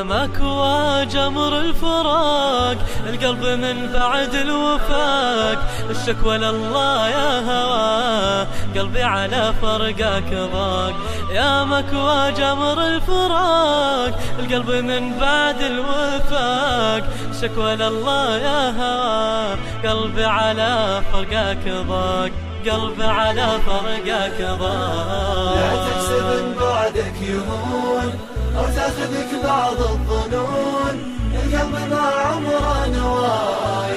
مكوى جمر الفراق، القلب من بعد الوفاق، الشكوى لله يا هوى، قلبي على فرقك ضاق. يا مكوى جمر الفراق، القلب من بعد الوفاق، الشكوى لله يا هوى، قلبي على فرقك ضاق، قلبي على فرقك ضاق. لا تحسب ان بعدك يهون أو تاخذك بعض الظنون، القلب ما عمره نوى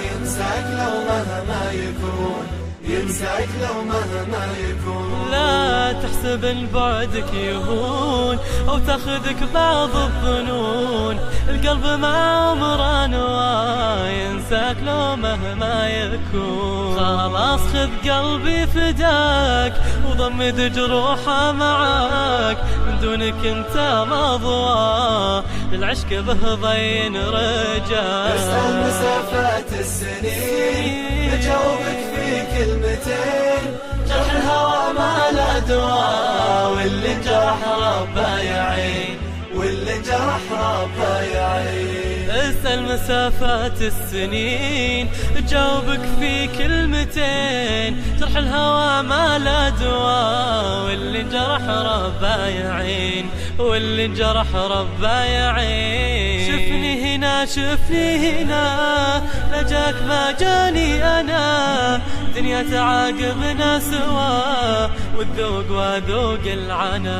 ينساك لو مهما يكون، ينساك لو مهما يكون. لا تحسب ان بعدك يهون أو تاخذك بعض الظنون، القلب ما عمره نوى ينساك لو مهما يكون. خلاص خذ قلبي فداك وضمد جروحه معاك، من دونك انت مضوى للعشق به ضين رجاك. اسأل مسافات السنين بجاوبك في كلمتين، جرح الهوى ما له دواء، واللي انجرح ربه يعين، واللي انجرح ربه يعين. اسأل مسافات السنين جاوبك في كلمتين، جرح الهوى ما له دواء، واللي انجرح ربه يعين، واللي انجرح ربه يعين. شفني هنا شفني هنا، لجاك ما جاني أنا، دنيا تعاقبنا سوا، والذوق وذوق العنا،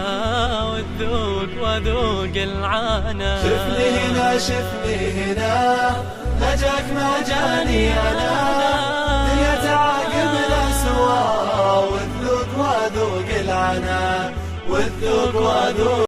والذوق وذوق العنا. شفني هنا شفني هنا، لجاك ما جاني أنا، دنيا تعاقبنا سوا، والذوق وذوق العنا، والذوق وذوق